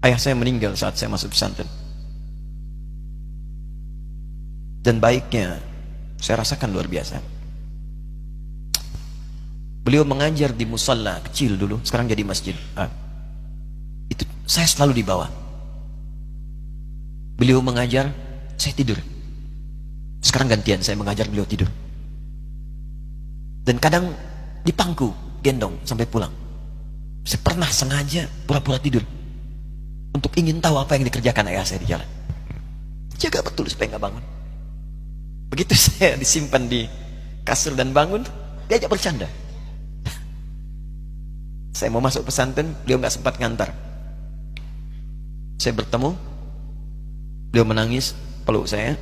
Ayah saya meninggal saat saya masuk pesantren. Dan baiknya saya rasakan luar biasa. Beliau mengajar di musalla kecil dulu, sekarang jadi masjid. Itu saya selalu dibawa. Beliau mengajar, saya tidur. Sekarang gantian saya mengajar, beliau tidur. Dan kadang dipangku, gendong sampai pulang. Saya pernah sengaja pura-pura tidur untuk ingin tahu apa yang dikerjakan ayah saya di jalan. Jaga betul supaya nggak bangun. Begitu saya disimpan di kasur dan bangun, diajak bercanda. Saya mau masuk pesantren, beliau nggak sempat ngantar. Saya bertemu, beliau menangis, peluk saya,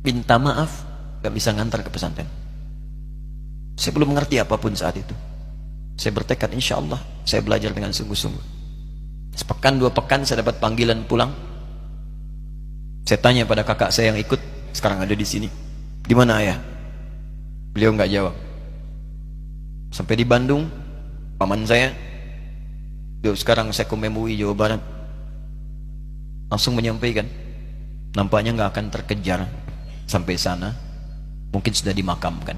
minta maaf, nggak bisa ngantar ke pesantren. Saya belum mengerti apapun saat itu. Saya bertekad, insya Allah saya belajar dengan sungguh-sungguh. Sepekan, 2 pekan saya dapat panggilan pulang. Saya tanya pada kakak saya yang ikut, sekarang ada di sini. Di mana ayah? Beliau nggak jawab. Sampai di Bandung, paman saya, sekarang saya ke MUI Jawa Barat, langsung menyampaikan, nampaknya nggak akan terkejar sampai sana, mungkin sudah dimakamkan.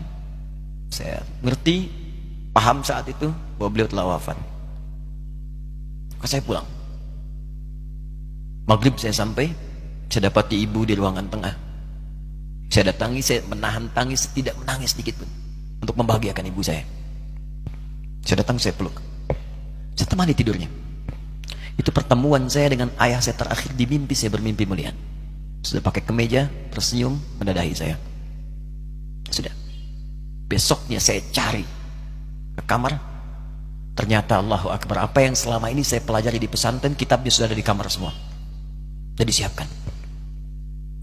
Saya ngerti, paham saat itu bahwa beliau telah wafat. Maka saya pulang. Maghrib saya sampai, saya dapati ibu di ruangan tengah. Saya datangi, saya menahan tangis, tidak menangis sedikit pun, untuk membahagiakan ibu saya. Saya datang, saya peluk, saya temani tidurnya. Itu pertemuan saya dengan ayah saya terakhir di mimpi. Saya bermimpi melihat sudah pakai kemeja, tersenyum, mendadahi saya. Sudah. Besoknya saya cari ke kamar, ternyata Allahu Akbar, apa yang selama ini saya pelajari di pesantren, kitabnya sudah ada di kamar semua, sudah disiapkan.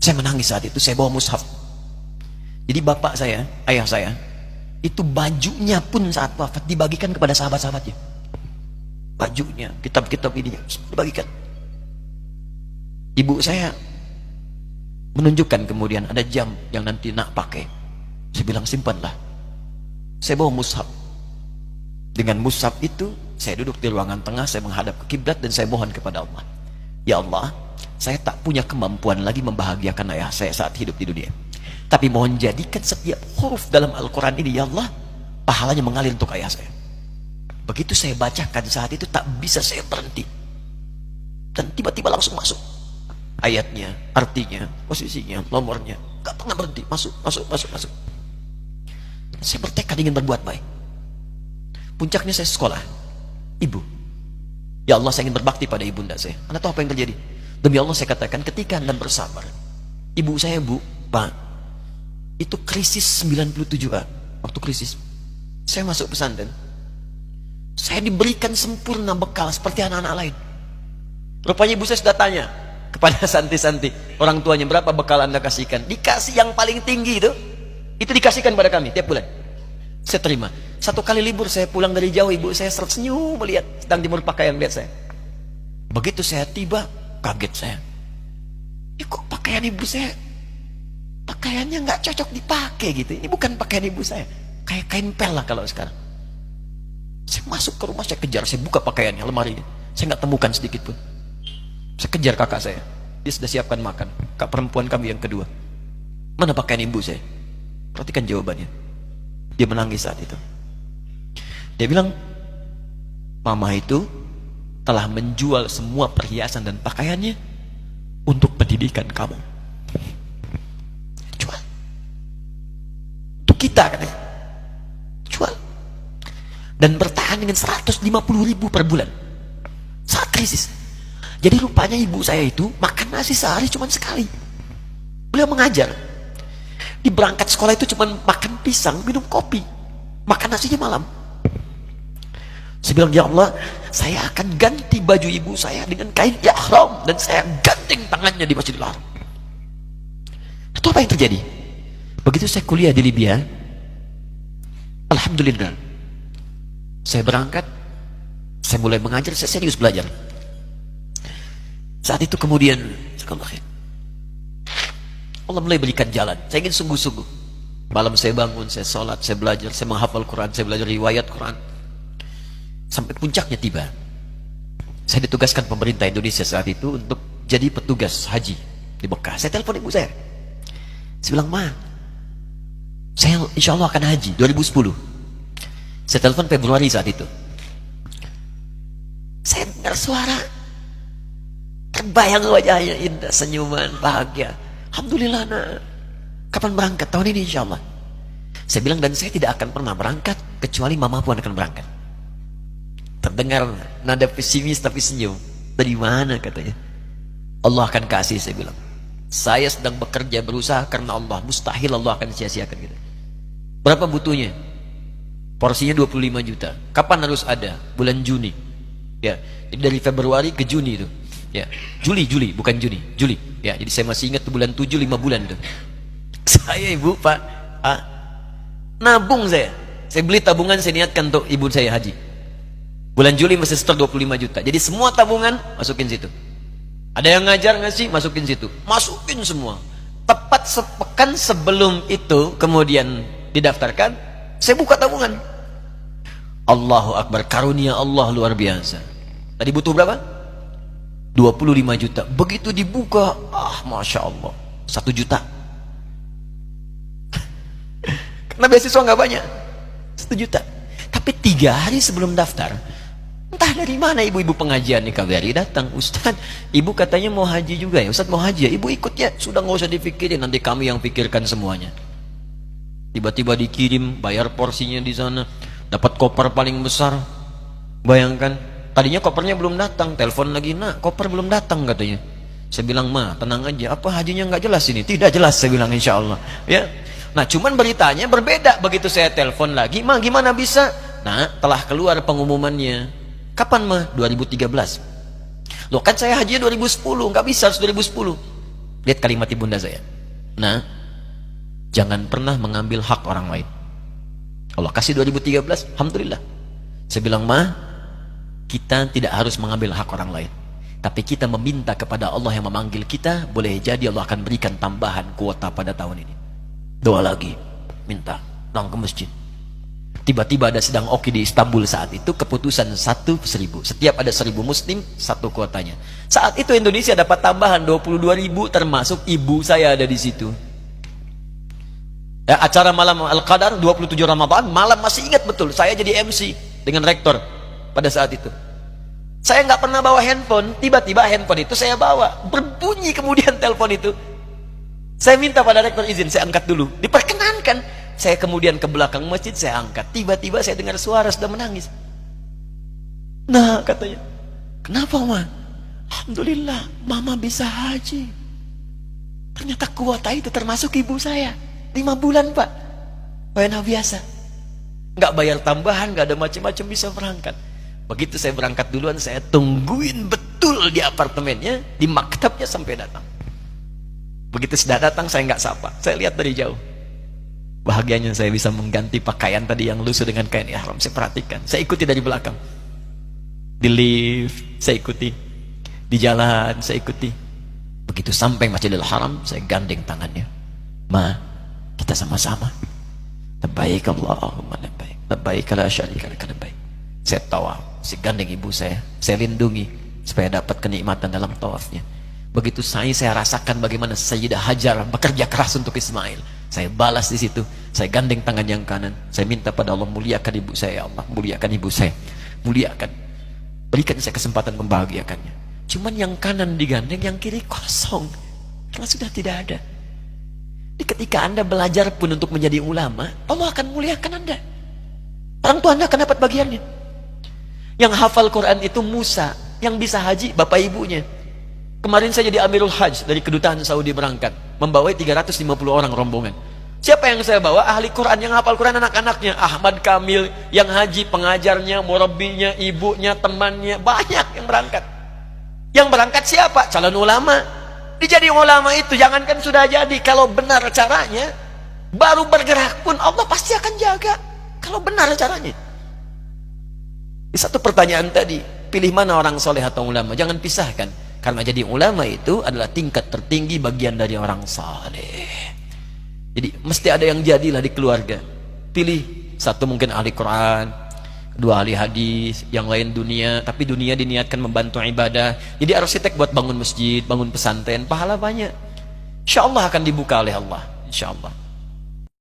Saya menangis saat itu. Saya bawa mushaf. Jadi bapak saya, ayah saya, itu bajunya pun saat wafat dibagikan kepada sahabat-sahabatnya. Bajunya, kitab-kitab ini dibagikan. Ibu saya menunjukkan kemudian ada jam yang nanti nak pakai. Saya bilang, simpanlah. Saya bawa mushaf. Dengan mushaf itu saya duduk di ruangan tengah, saya menghadap ke kiblat dan saya mohon kepada Allah, ya Allah, saya tak punya kemampuan lagi membahagiakan ayah saya saat hidup di dunia, tapi mohon jadikan setiap huruf dalam Al-Quran ini, ya Allah, pahalanya mengalir untuk ayah saya. Begitu saya bacakan saat itu, tak bisa saya berhenti, dan tiba-tiba langsung masuk ayatnya, artinya, posisinya, nomornya, gak pernah berhenti, masuk. Saya bertekad ingin berbuat baik. Puncaknya saya sekolah. Ibu, ya Allah, saya ingin berbakti pada ibunda saya. Anda tahu apa yang terjadi? Demi Allah saya katakan, ketika Anda bersabar, ibu saya, Bu, Pak, itu krisis 97A. Waktu krisis saya masuk pesantren, saya diberikan sempurna bekal seperti anak-anak lain. Rupanya ibu saya sudah tanya kepada santi-santi, orang tuanya, berapa bekal Anda kasihkan? Dikasih yang paling tinggi itu dikasihkan pada kami tiap bulan. Saya terima. 1 kali libur saya pulang dari jauh, ibu saya tersenyum melihat sedang jemur pakaian, lihat saya. Begitu saya tiba, kaget saya. Kok pakaian ibu saya, pakaiannya nggak cocok dipakai gitu. Ini bukan pakaian ibu saya, kayak kain pel lah kalau sekarang. Saya masuk ke rumah, saya kejar, saya buka pakaiannya, lemarinya, saya nggak temukan sedikit pun. Saya kejar kakak saya, dia sudah siapkan makan. Kak perempuan kami yang kedua, mana pakaian ibu saya? Perhatikan jawabannya. Dia menangis saat itu. Dia bilang, mama itu telah menjual semua perhiasan dan pakaiannya untuk pendidikan kamu. Jual. Untuk kita, katanya. Jual. Dan bertahan dengan 150.000 per bulan saat krisis. Jadi rupanya ibu saya itu makan nasi sehari cuma sekali. Beliau mengajar. Di berangkat sekolah itu cuma makan pisang, minum kopi, makan nasinya malam. Saya bilang, ya Allah, saya akan ganti baju ibu saya dengan kain ihram, dan saya ganting tangannya di Masjidil Haram. Itu apa yang terjadi? Begitu saya kuliah di Libya, alhamdulillah, saya berangkat, saya mulai mengajar, saya serius belajar. Saat itu kemudian Allah mulai berikan jalan. Saya ingin sungguh-sungguh. Malam saya bangun, saya sholat, saya belajar, saya menghafal Quran, saya belajar riwayat Quran. Sampai puncaknya tiba. Saya ditugaskan pemerintah Indonesia saat itu untuk jadi petugas haji di Mekah. Saya telepon ibu saya. Saya bilang, Ma, saya insya Allah akan haji 2010. Saya telepon Februari saat itu. Saya dengar suara, terbayang wajahnya indah, senyuman, bahagia. Alhamdulillah, nak. Kapan berangkat? Tahun ini insya Allah. Saya bilang, dan saya tidak akan pernah berangkat kecuali mama pun akan berangkat. Terdengar nada pesimis tapi senyum. Dari mana katanya? Allah akan kasih, saya bilang. Saya sedang bekerja berusaha karena Allah. Mustahil Allah akan sia-siakan kita. Berapa butuhnya? Porsinya 25 juta. Kapan harus ada? Bulan Juni. Ya, jadi dari Februari ke Juni itu. Ya, Juli bukan Juni, Juli. Ya, jadi saya masih ingat bulan 7 5 bulan itu. Saya ibu, Pak, nabung saya. Saya beli tabungan, saya niatkan untuk ibu saya haji. Bulan Juli masih setor 25 juta. Jadi semua tabungan masukin situ. Ada yang ngajar ngasih, masukin situ. Masukin semua. Tepat sepekan sebelum itu kemudian didaftarkan, saya buka tabungan. Allahu Akbar, karunia Allah luar biasa. Tadi butuh berapa? 25 juta. Begitu dibuka, Masya Allah, 1 juta. Karena beasiswa nggak banyak, 1 juta. Tapi 3 hari sebelum daftar, entah dari mana ibu-ibu pengajian nih KBRI datang. Ustaz, ibu katanya mau haji juga ya? Ustaz mau haji ya? Ibu ikut ya? Sudah nggak usah dipikirin, nanti kami yang pikirkan semuanya. Tiba-tiba dikirim, bayar porsinya di sana, dapat koper paling besar. Bayangkan, tadinya kopernya belum datang, telepon lagi, nak koper belum datang katanya. Saya bilang, Ma, tenang aja, apa hajinya nggak jelas ini? Tidak jelas, saya bilang, insya Allah. Ya. Nah, cuman beritanya berbeda. Begitu saya telepon lagi, Ma, gimana bisa? Nah, telah keluar pengumumannya. Kapan, Ma? 2013. Loh, kan saya haji 2010, nggak bisa harus 2010. Lihat kalimat ibunda saya. Nah, jangan pernah mengambil hak orang lain. Allah kasih 2013, alhamdulillah. Saya bilang, Ma, kita tidak harus mengambil hak orang lain, tapi kita meminta kepada Allah yang memanggil kita. Boleh jadi Allah akan berikan tambahan kuota pada tahun ini. Doa lagi, minta, pulang ke masjid. Tiba-tiba ada sedang oki di Istanbul saat itu, keputusan 1.000. Setiap ada 1.000 muslim, 1 kuotanya. Saat itu Indonesia dapat tambahan 22.000, termasuk ibu saya ada di situ. Ya, acara malam Al-Qadar 27 Ramadan, malam masih ingat betul, saya jadi MC dengan rektor pada saat itu. Saya nggak pernah bawa handphone, tiba-tiba handphone itu saya bawa, berbunyi kemudian telepon itu. Saya minta pada rektor izin, saya angkat dulu, diperkenankan. Saya kemudian ke belakang masjid, saya angkat. Tiba-tiba saya dengar suara sudah menangis. Nah, katanya, kenapa, Ma? Alhamdulillah, Mama bisa haji. Ternyata kuota itu termasuk ibu saya. 5 bulan, Pak. Wena biasa. Nggak bayar tambahan, nggak ada macam-macam, bisa berangkat. Begitu saya berangkat duluan, saya tungguin betul di apartemennya, di maktabnya sampai datang. Begitu sudah datang, saya nggak sapa. Saya lihat dari jauh. Bahagianya saya bisa mengganti pakaian tadi yang lusuh dengan kain ihram. Saya perhatikan, saya ikuti dari belakang. Di lift, saya ikuti. Di jalan, saya ikuti. Begitu sampai Masjidil Haram, saya gandeng tangannya. Ma, kita sama-sama. Labbaik Allahumma labbaik. Labbaik la syarika lak labbaik. Saya tawaf, saya gandeng ibu saya lindungi supaya dapat kenikmatan dalam tawafnya. Begitu saya rasakan bagaimana Sayyidah Hajar bekerja keras untuk Ismail. Saya balas di situ. Saya gandeng tangan yang kanan. Saya minta pada Allah, muliakan ibu saya, ya Allah, muliakan ibu saya, muliakan. Berikan saya kesempatan membahagiakannya. Cuman yang kanan digandeng, yang kiri kosong. Karena sudah tidak ada. Jadi ketika Anda belajar pun untuk menjadi ulama, Allah akan muliakan Anda. Orang tua Anda akan dapat bagiannya. Yang hafal Quran itu Musa, yang bisa haji bapak ibunya. Kemarin saya jadi Amirul Hajj dari kedutaan Saudi berangkat, membawa 350 orang rombongan. Siapa yang saya bawa? Ahli Quran, yang hafal Quran anak-anaknya. Ahmad Kamil, yang haji, pengajarnya, murabbinya, ibunya, temannya, banyak yang berangkat. Yang berangkat siapa? Calon ulama. Dijadi ulama itu, jangankan sudah jadi, kalau benar caranya, baru bergerak pun Allah pasti akan jaga. Kalau benar caranya. Di satu pertanyaan tadi, pilih mana orang soleh atau ulama? Jangan pisahkan. Karena jadi ulama itu adalah tingkat tertinggi bagian dari orang saleh. Jadi mesti ada yang jadilah di keluarga. Pilih satu mungkin ahli Quran, dua ahli hadis, yang lain dunia, tapi dunia diniatkan membantu ibadah. Jadi arsitek buat bangun masjid, bangun pesantren, pahala banyak. Insya Allah akan dibuka oleh Allah, insya Allah.